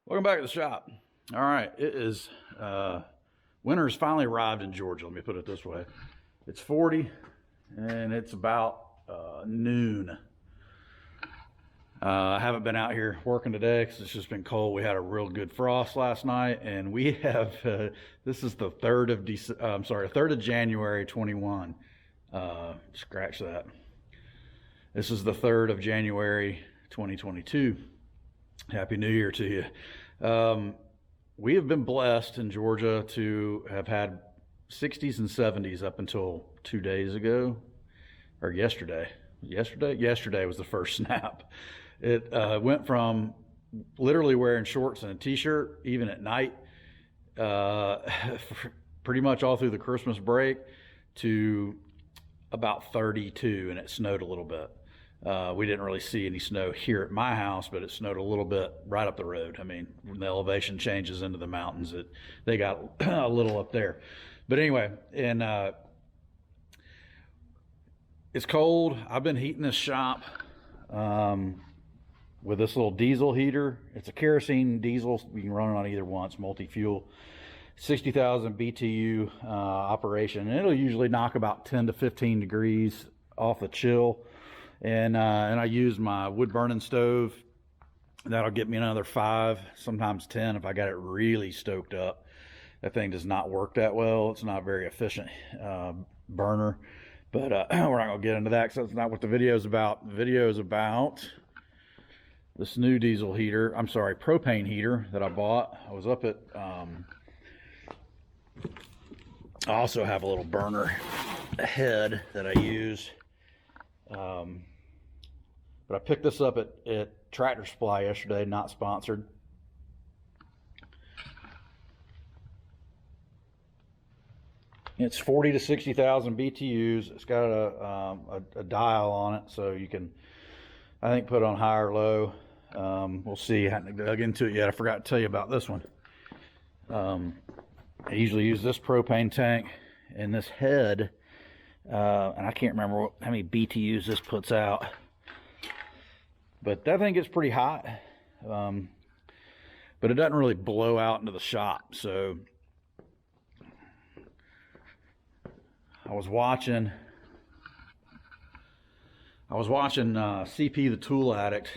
Welcome back to the shop. All right, it is winter's finally arrived in Georgia. Let me put it this way: it's 40, and it's about noon. I haven't been out here working today because it's just been cold. We had a real good frost last night, and we have this is the 3rd of 3rd of January 21. Scratch that. This is the 3rd of January 2022. Happy New Year to you. We have been blessed in Georgia to have had 60s and 70s up until 2 days ago, or yesterday. Yesterday was the first snap. It went from literally wearing shorts and a t-shirt, even at night, pretty much all through the Christmas break, to about 32, and it snowed a little bit. We didn't really see any snow here at my house, but it snowed a little bit right up the road. I mean, when the elevation changes into the mountains, they got a little up there. But anyway, and it's cold. I've been heating this shop with this little diesel heater. It's a kerosene diesel. You can run it on either one. It's multi-fuel, 60,000 BTU operation. And it'll usually knock about 10 to 15 degrees off the chill. And I use my wood burning stove. That'll get me another 5, sometimes 10 if I got it really stoked up. That thing does not work that well. It's not a very efficient burner. But we're not going to get into that because that's not what the video is about. The video is about this new diesel heater. I'm sorry, propane heater that I bought. I was up at... I also have a little burner head that I use. But I picked this up at Tractor Supply yesterday, not sponsored. It's 40 to 60,000 BTUs. It's got a dial on it, so you can, I think, put it on high or low. We'll see. I haven't dug into it yet. I forgot to tell you about this one. I usually use this propane tank and this head, and I can't remember how many BTUs this puts out. But that thing gets pretty hot, but it doesn't really blow out into the shop. So I was watching CP the Tool Addict,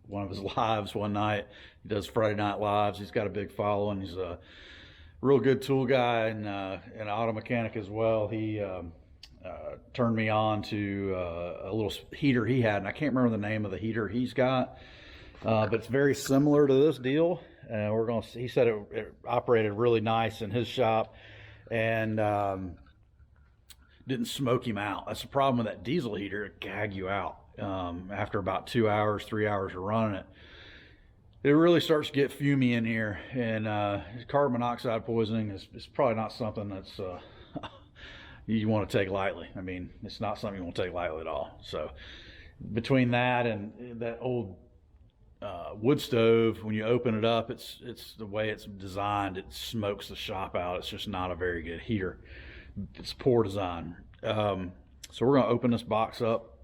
one of his lives one night. He does Friday Night Lives. He's got a big following. He's a real good tool guy and an auto mechanic as well. He turned me on to a little heater he had, and I can't remember the name of the heater he's got, but it's very similar to this deal. And he said it operated really nice in his shop and didn't smoke him out. That's the problem with that diesel heater. It gag you out after about 2 hours, 3 hours of running it. It really starts to get fumey in here, and carbon monoxide poisoning is probably not something that's you want to take lightly. I mean, it's not something you want to take lightly at all. So between that and that old wood stove, when you open it up, it's the way it's designed, it smokes the shop out. It's just not a very good heater. It's poor design. So we're going to open this box up.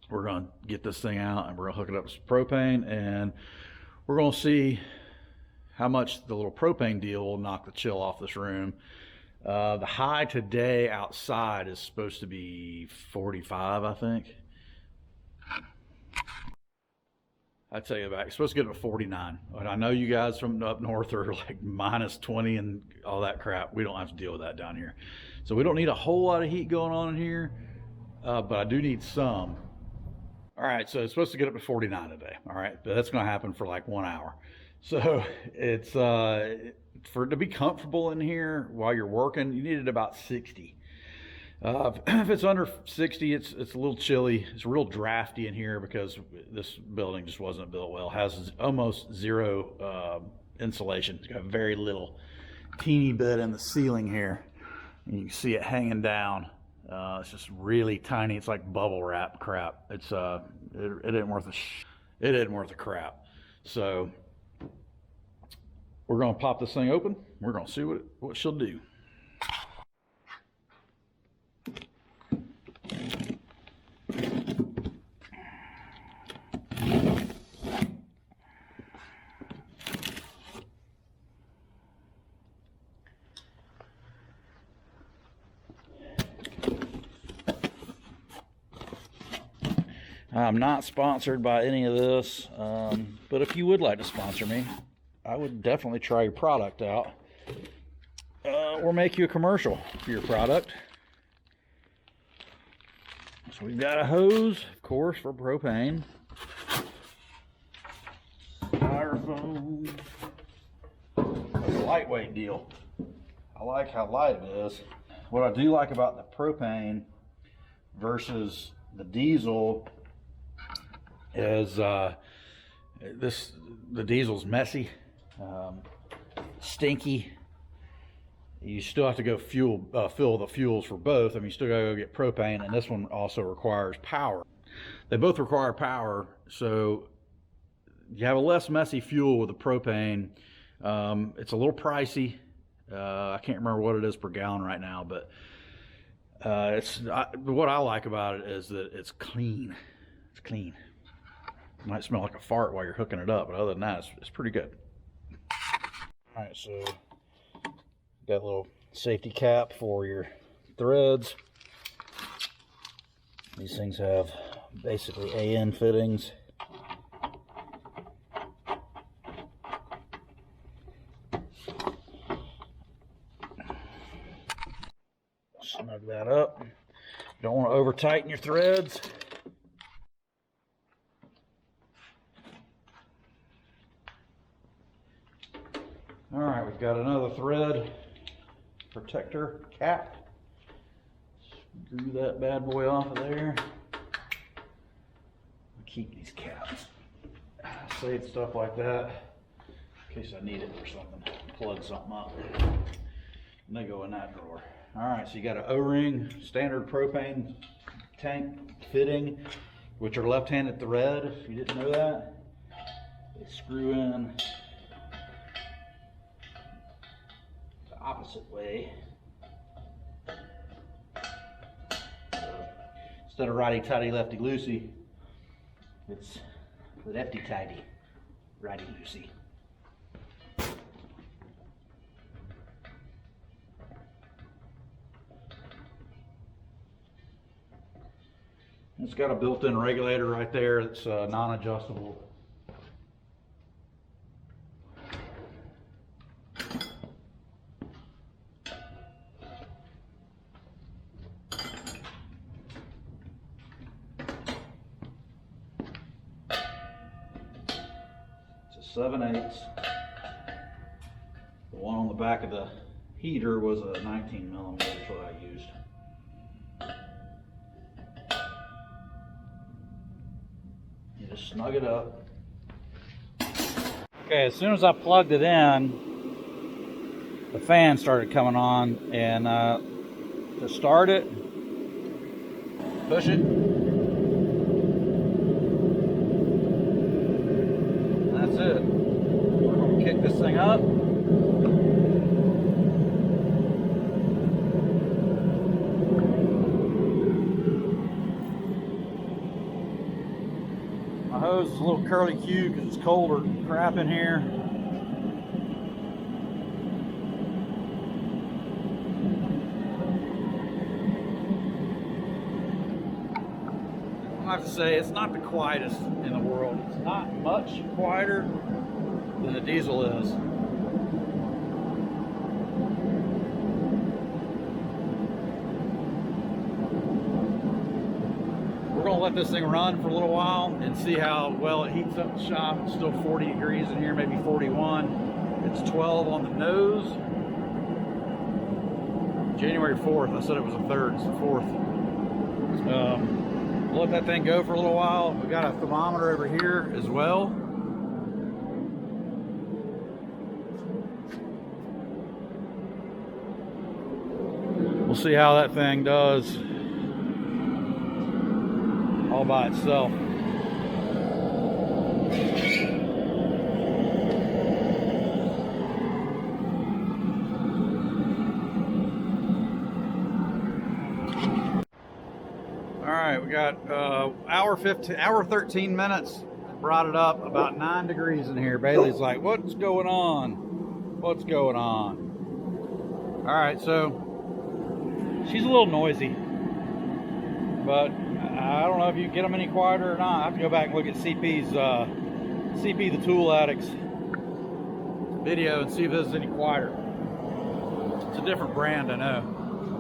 We're going to get this thing out, and we're going to hook it up with some propane, and we're going to see how much the little propane deal will knock the chill off this room. The high today outside is supposed to be 45, I think. I tell you about, it's supposed to get up to 49. And I know you guys from up north are like minus 20 and all that crap. We don't have to deal with that down here. So we don't need a whole lot of heat going on in here, but I do need some. All right, so it's supposed to get up to 49 today. All right, but that's going to happen for like 1 hour. So it's for it to be comfortable in here while you're working, you need it about 60. If it's under 60, it's a little chilly. It's real drafty in here because this building just wasn't built well. It has almost zero insulation. It's got very little, teeny bit in the ceiling here. And you can see it hanging down. It's just really tiny. It's like bubble wrap crap. It's it ain't worth it ain't worth a crap. So we're gonna pop this thing open. We're gonna see what she'll do. I'm not sponsored by any of this, but if you would like to sponsor me, I would definitely try your product out, or make you a commercial for your product. So we've got a hose, of course, for propane. Styrofoam. It's a lightweight deal. I like how light it is. What I do like about the propane versus the diesel is the diesel's messy, stinky. You still have to go fill the fuels for both. I mean, you still gotta go get propane, and this one also requires power. They both require power, so you have a less messy fuel with the propane. It's a little pricey. I can't remember what it is per gallon right now, but what I like about it is that it's clean. It's clean. It might smell like a fart while you're hooking it up, but other than that, it's pretty good. All right, so got a little safety cap for your threads. These things have basically AN fittings. Snug that up. Don't want to over tighten your threads. All right, we've got another thread protector cap. Screw that bad boy off of there. Keep these caps. Save stuff like that in case I need it for something. Plug something up. And they go in that drawer. All right, so you got an O-ring standard propane tank fitting, which are left-handed thread. If you didn't know that, they screw in the opposite way. So instead of righty-tighty, lefty-loosey, it's lefty-tighty, righty-loosey. It's got a built-in regulator right there. It's non-adjustable. It's a 7/8. The one on the back of the heater was a 19 millimeter, that's what I used. Just snug it up. Okay, as soon as I plugged it in, the fan started coming on, and to start it, push it. That's it. We're going to kick this thing up. My hose is a little curly Q because it's colder crap in here. I have to say, it's not the quietest in the world. It's not much quieter than the diesel is. We're going to let this thing run for a little while and see how well it heats up the shop. It's still 40 degrees in here, maybe 41. It's 12 on the nose. January 4th. I said it was the 3rd. It's the 4th. We'll let that thing go for a little while. We got a thermometer over here as well. We'll see how that thing does all by itself. All right, we got hour 13 minutes. Brought it up about 9 degrees in here. Bailey's like, "What's going on? What's going on?" All right, so she's a little noisy. but I don't know if you can get them any quieter or not. I have to go back and look at CP's CP the Tool Addicts video and see if this is any quieter. It's a different brand, I know,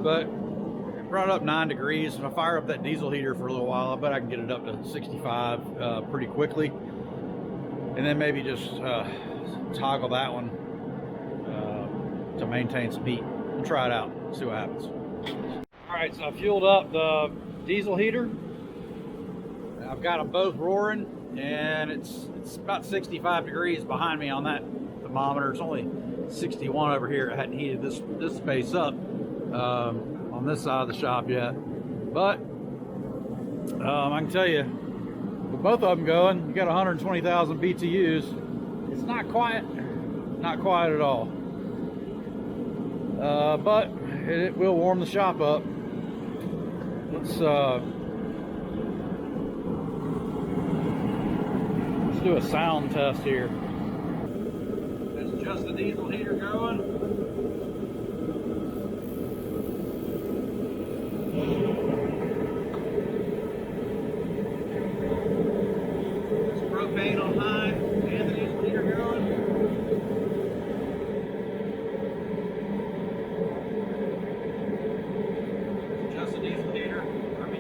but it brought up 9 degrees. If I fire up that diesel heater for a little while, I bet I can get it up to 65 pretty quickly, and then maybe just toggle that one to maintain some heat. We'll try it out, see what happens. All right, so I fueled up the diesel heater. I've got them both roaring, and it's about 65 degrees behind me on that thermometer. It's only 61 over here. I hadn't heated this space up on this side of the shop yet, but I can tell you, with both of them going, you got 120,000 BTUs. It's not quiet at all, but it will warm the shop up. Let's do a sound test here. That's just the diesel heater going. There's propane on high and the diesel heater going. Just the diesel heater,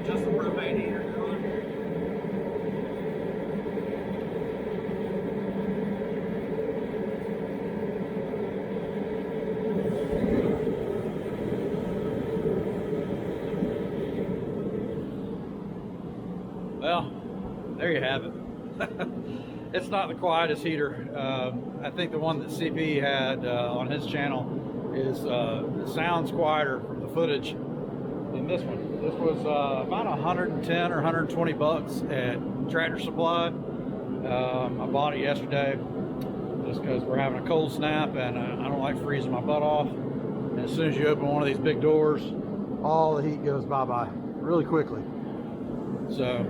just the propane heater going. Well, there you have it. It's not the quietest heater. I think the one that CP had on his channel is sounds quieter from the footage than this one. This was about 110 or 120 bucks at Tractor Supply. I bought it yesterday just because we're having a cold snap, and I don't like freezing my butt off. And as soon as you open one of these big doors, all the heat goes bye-bye really quickly. So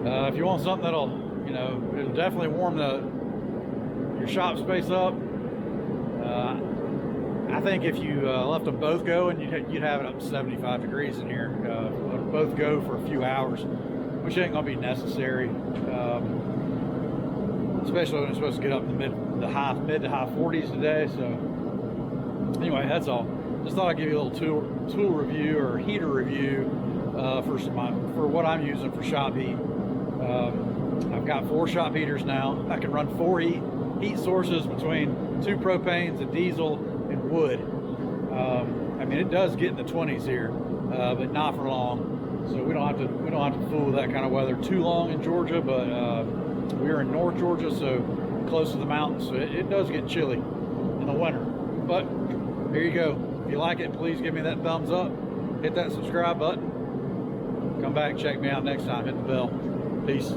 if you want something that'll, it'll definitely warm your shop space up. I think if you left them both going, you'd have it up to 75 degrees in here. Let them both go for a few hours, which ain't gonna be necessary, especially when it's supposed to get up to mid to high 40s today. So anyway, that's all. Just thought I'd give you a little tool review or heater review for what I'm using for shop heat. I've got 4 shop heaters now. I can run 4 heat sources between 2 propanes, a diesel, and wood. It does get in the 20s here, but not for long. So we don't have to fool with that kind of weather too long in Georgia. But we're in North Georgia, so close to the mountains, so it does get chilly in the winter. But there you go. If you like it, please give me that thumbs up. Hit that subscribe button. Come back and check me out next time. Hit the bell. Peace.